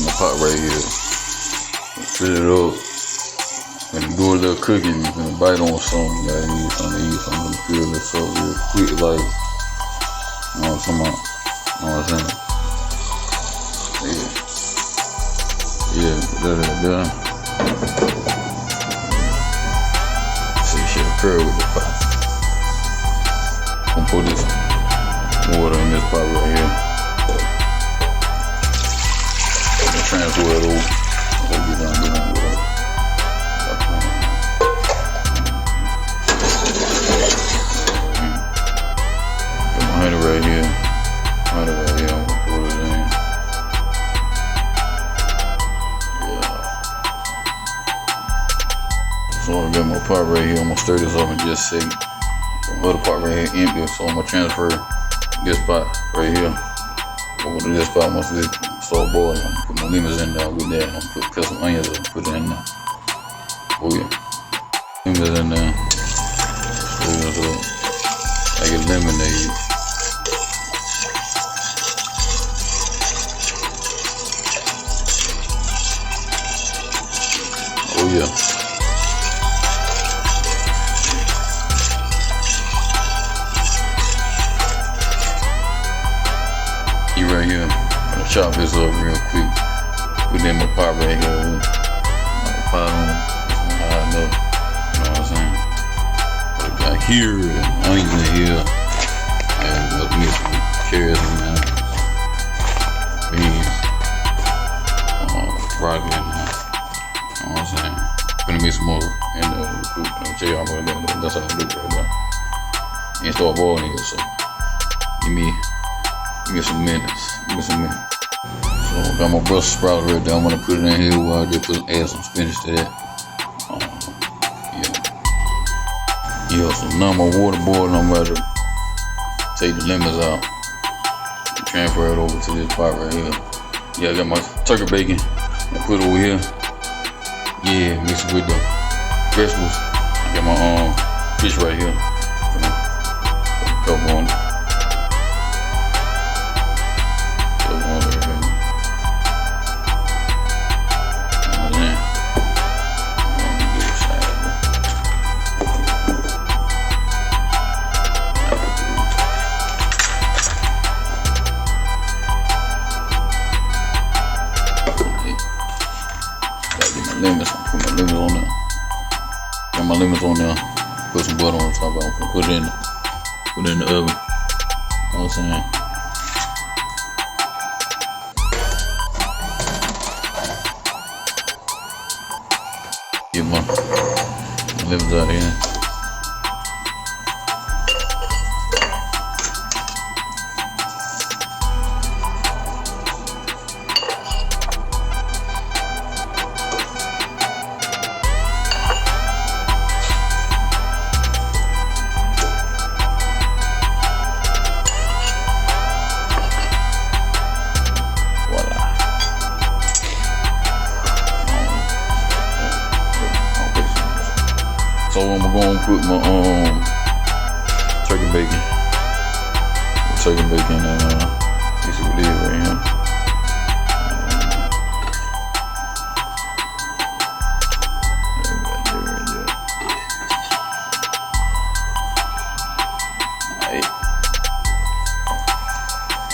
my pot right here. Fill it up. Gonna do a little cooking. Gonna bite on something. Gotta need something to eat. So I'm gonna fill this up real quick, like, you know what I'm talking about? You know what I'm saying? Yeah, there. See, shit occur with the pot. I'm gonna put this water in this pot right here. I'm gonna transfer it over. I'm gonna get down with it. Got my honey right here. I'm gonna put it in. So I got my pot right here. I'm gonna stir this up and just see. The other pot right here empty, so I'm gonna transfer this pot right here over to this pot. Once this start boiling, I'm gonna put my lemons in there with that. I'm gonna put some onions and put it in there. Oh yeah, lemons in there. Stir this up. Make it lemonade. Oh yeah. Right here, I'm gonna chop this up real quick. Put it in my pot right here. My pot on high enough. You know what I'm saying? But I got here and onions in here, and let's mix some carrots in there, beans, broccoli in there. You know what I'm saying? Gonna mix some more in there. I'll tell y'all what that's how I do it right now. And start boiling here, so give me some minutes. So I got my Brussels sprouts right there. I'm gonna put it in here while I just add some spinach to that. Yeah. So now my water boiling. I'm about to take the lemons out and transfer it over to this pot right here. Yeah, I got my turkey bacon. I put it over here. Yeah, mix it with the vegetables. I got my fish right here. Put a couple on it. Lemons, put my lemons on there. Got my lemons on there. Put some butter on top of it. Put it in the oven. You know what I'm saying? Get my lemons out here. So I'm gonna put my turkey bacon. Turkey bacon and this is what it is right here.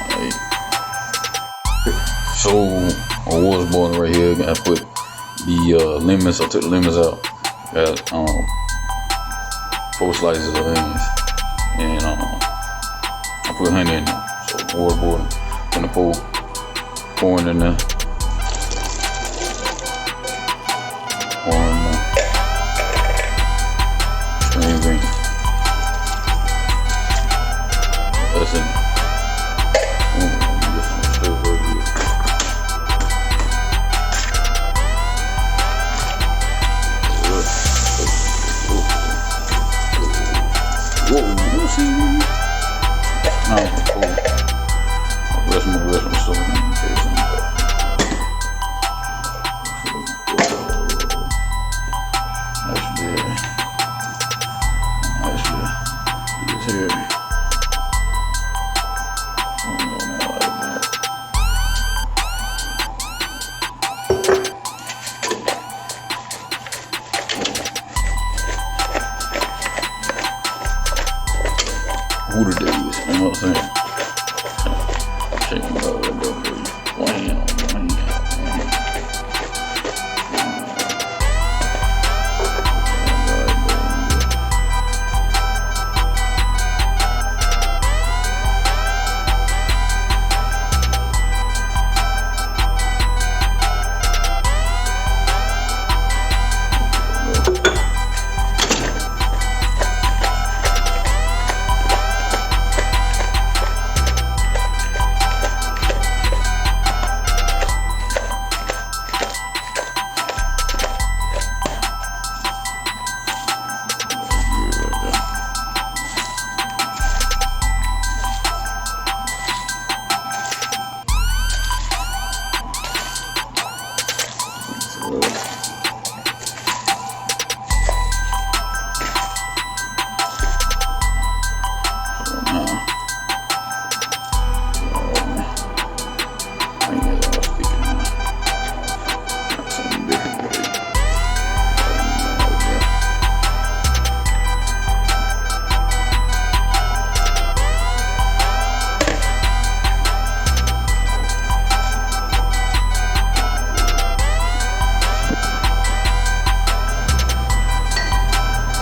Alright. So my water's boiling right here. I put the lemons. I took the lemons out. Got 4 slices of onions, and I put honey in there. So water boiling, gonna pouring in there, pouring in there, string green. That's in there. Now, rest my stuff in case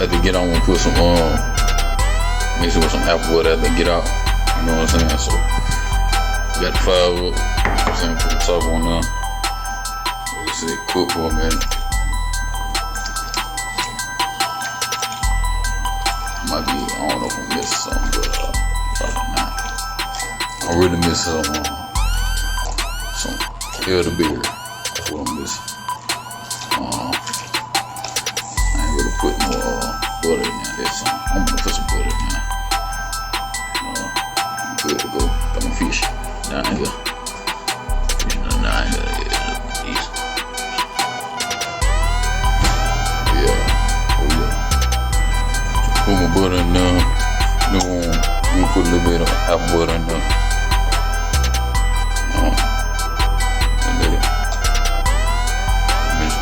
after get out, I'm gonna put some mix it with some apple butter after get out. You know what I'm saying? So got the fire up. You know what I'm saying? Put the top on now. Let's see, cook for a minute. Might be, I don't know if I'm missing something, but probably not. I'm really missing some elderberry. That's what I'm missing. I ain't really put no butter in there. That's something. I'm gonna put some butter in there. I'm good to go. Got my fish down here. Fish down here. Put my butter in there. I'm gonna put a little bit of apple butter in there. And let it mix it.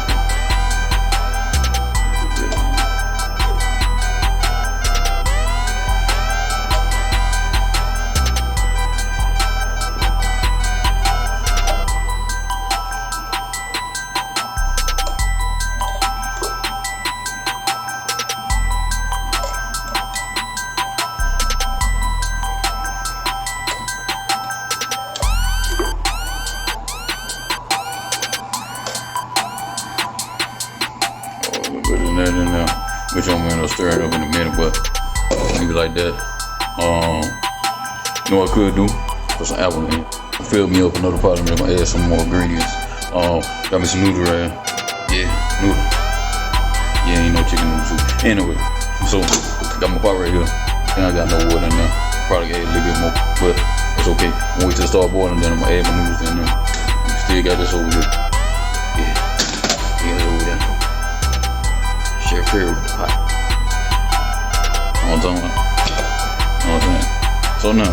In there, which I'm gonna stir it up in a minute, but maybe like that. You know what I could do? Put some apple in. Fill me up another pot. I'm gonna add some more ingredients. Got me some noodle right. Yeah, noodle. Yeah, ain't no chicken noodle soup. Anyway, so got my pot right here, and I got no water in there. Probably add a little bit more, but it's okay. I'm gonna wait till it start boiling, then I'm gonna add my noodles in there. Still got this over here. Yeah, over there. Share prayer with the pot. You know what I'm talking about? You know what I'm saying? So now,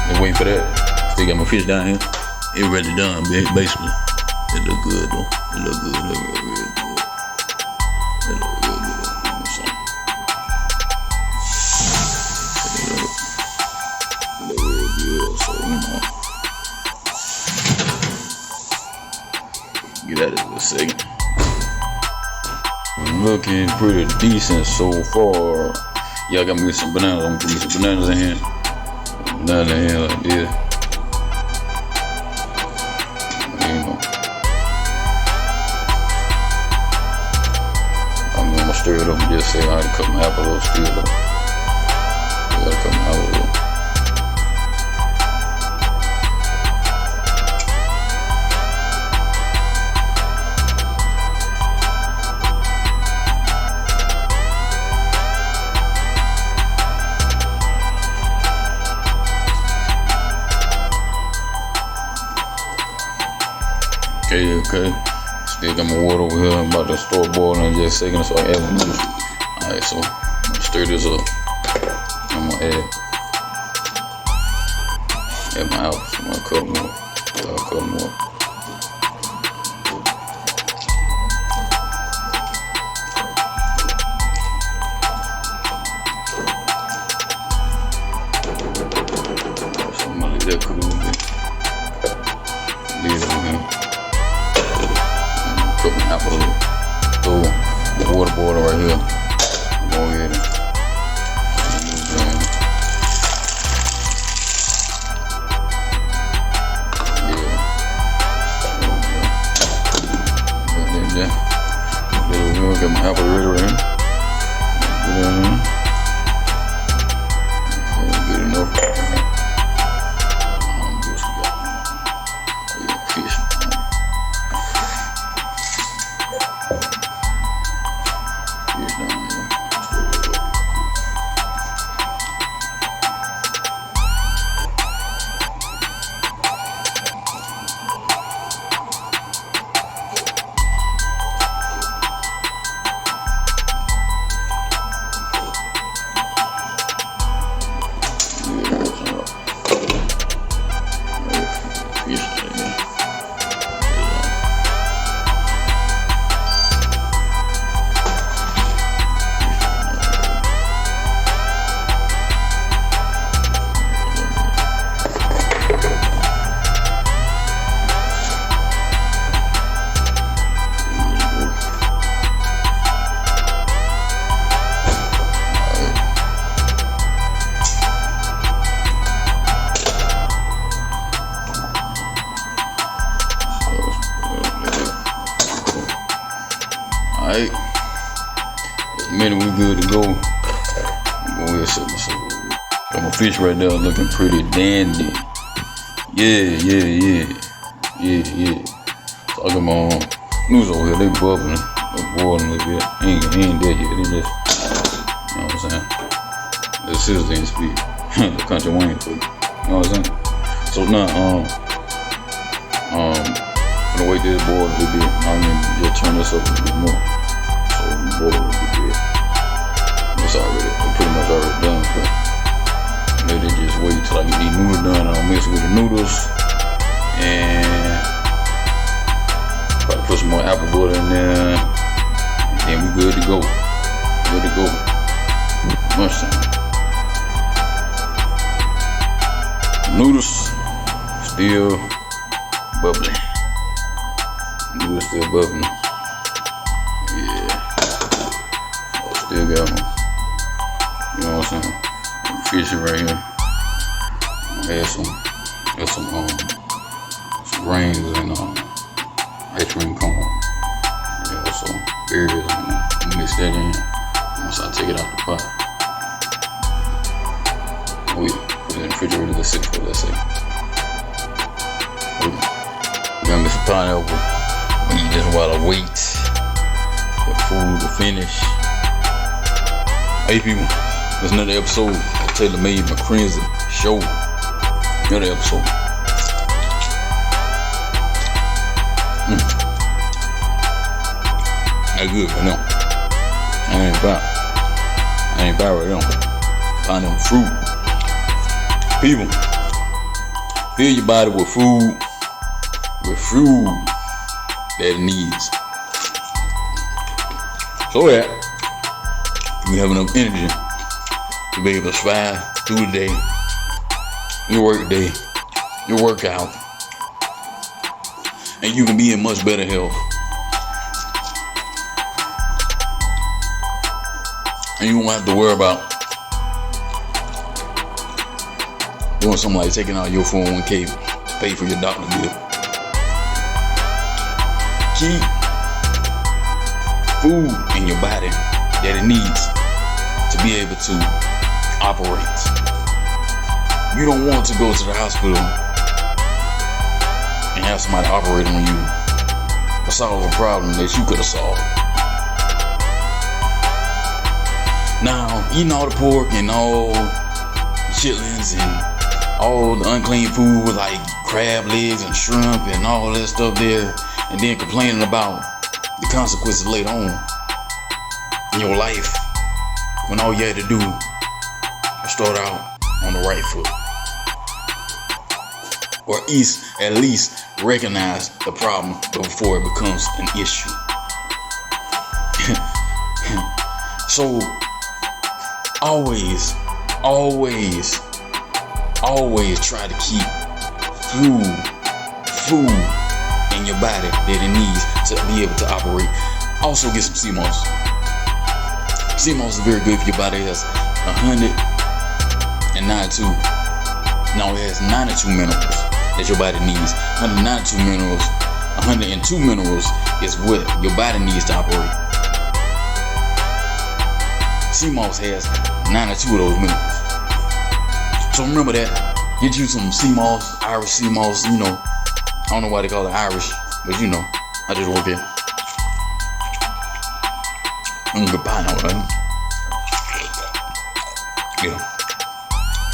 just wait for that. Still got my fish down here. It ready done, basically. It look good though. It look good. It look real good. It look real good. You know what I'm saying? It look real good. So you know. Get at it in a second. Looking pretty decent so far. Yeah, I got me some bananas. I'm gonna put me some bananas in here. Bananas in here like this. There you go. I'm gonna stir it up and just say I had to cut my apple a little still though. I gotta cut my apple a little. Okay. Still got my water over here. I'm about to start boiling in just a second, so I add my noodles. Alright, so I'm gonna stir this up. I'm gonna add my apples. I'm gonna cut more. I'll cut more. So I'm gonna let that cook a little bit. Leave it over here. Cook my apple a little. Throw the water boiler right here. Go ahead and got my apple ready right here. Good enough. Fish. Fish down here. Alright. Just a minute, we good to go. Go ahead, set myself over. Got my fish right there looking pretty dandy. Yeah. So I got my noodles over here, they bubbling. They boiling a little bit. He ain't dead yet. They just, you know what I'm saying? The sizzling speed. The country wing food. You know what I'm saying? So now, I'm gonna wait this boil a little bit. I'm gonna just turn this up a little bit more. So it can boil a little bit. It's pretty much already done, but let it just wait till I get these noodles done. I'll mix it with the noodles and probably put some more apple butter in there. And then we good to go. Good to go. Much time. Noodles still bubbling. Noodles still bubbling. Yeah. Oh, still got them. You know what I'm saying? Fish right here. Add some grains and ice cream cone. Yeah, so berries and mix that in. Once I take it out the pot. We put it in the refrigerator to sit for, let's say. We're gonna get some pineapple. We eat this while I wait for the food to finish. Hey people, there's another episode of Taylor Made Macrenzie Show. Another episode. That's good right now. I ain't bad right now. Find them fruit. People, fill your body with food that it needs. So that you have enough energy to be able to survive through the day, your work day, your workout, and you can be in much better health. And you won't have to worry about doing something like taking out your 401k to pay for your doctor bill. Keep food in your body that it needs to be able to operate. You don't want to go to the hospital and have somebody operate on you to solve a problem that you could have solved. Now, eating all the pork and all the chitlins and all the unclean food like crab legs and shrimp and all that stuff there, and then complaining about the consequences later on in your life when all you had to do was start out on the right foot, or at least recognize the problem before it becomes an issue. So always try to keep food in your body that it needs to be able to operate. Also get some sea moss. Sea moss is very good for your body. It has 192. No, it has 92 minerals that your body needs. 192 minerals. 102 minerals is what your body needs to operate. Sea moss has 92 of those minerals. So remember that. Get you some sea moss, Irish sea moss, you know. I don't know why they call it Irish, but you know, I just work here. I'm gonna buy now, right? Yeah.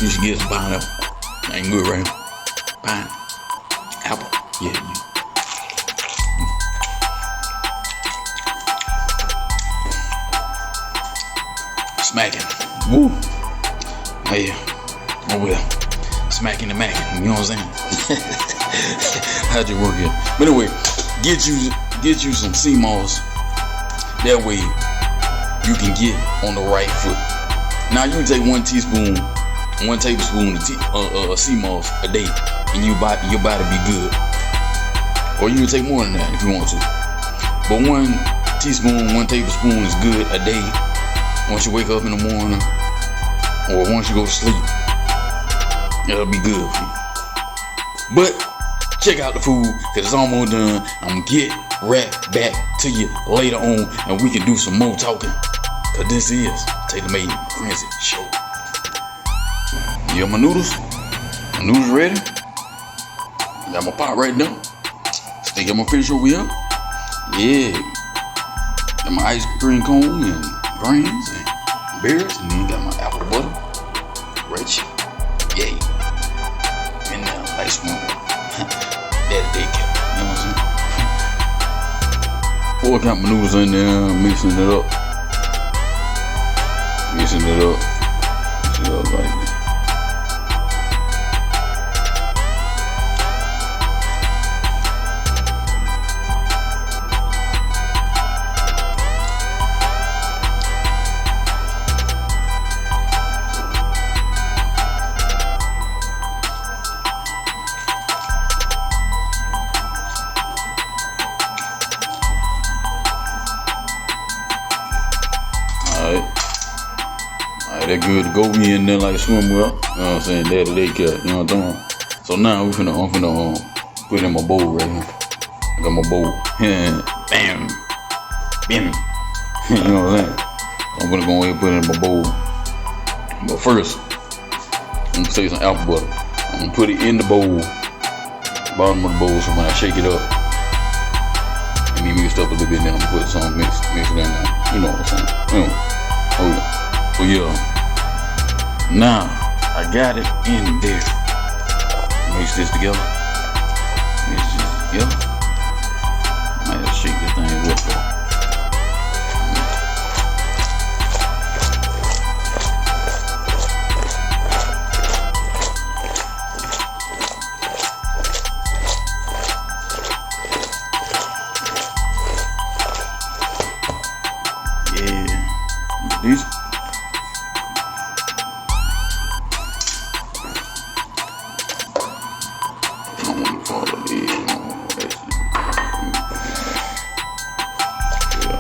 You should get some pineapple. Ain't good, right? Pineapple. Yeah. Smacking. Woo. Hey. Oh well. Smacking the macking. You know what I'm saying? How'd you work it? But anyway, get you some sea moss. That way you can get on the right foot. Now you can take 1 tablespoon of sea moss a day, and your body be good. Or you can take more than that if you want to. But 1 tablespoon is good a day. Once you wake up in the morning, or once you go to sleep, that'll be good for you. But check out the food, cause it's almost done. I'm gonna get right back to you later on, and we can do some more talking. Cause this is Taylor Made Macrenzie Show. Yeah, my noodles ready. Got my pot right now. Still got my fish over here. Yeah. Got my ice cream cone and grains and berries, and then got my apple butter. Right here. Yeah. And now, nice one. Daddy daycare. You know what I'm saying? Pour got my noodles in there, mixing it up. Mixing it up like this. Alright, that good to go. We in there like swimwear. You know what I'm saying? Daddy daycare. You know what I'm doing? So now I'm finna put it in my bowl right here. I got my bowl. Bam. Bam. You know what I'm saying? I'm gonna go ahead and put it in my bowl. But first, I'm gonna take some apple butter. I'm gonna put it in the bowl, bottom of the bowl, so when I shake it up, and then mix it up a little bit, then I'm gonna put some mix it in there. You know what I'm saying? You know. Oh yeah. Now I got it in there. Mix this together. Might just shake this thing up though. These I don't want to follow these. Yeah.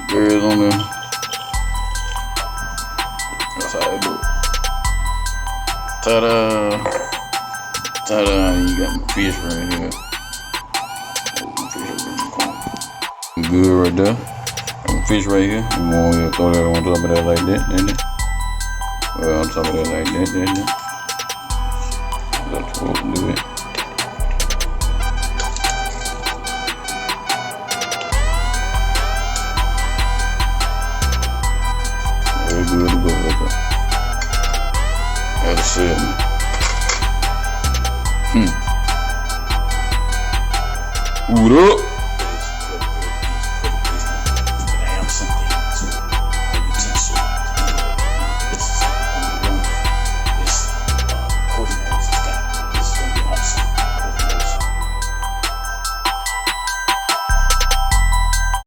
Berries on there. That's how I do it. Ta-da! Ta-da! You got my fish right here. Good right there. Got my fish right here. You want to throw that on top of that like that, didn't it? Well, on top of that like that, didn't it? That's what we'll do it. Very good to go right there. That's it. What up?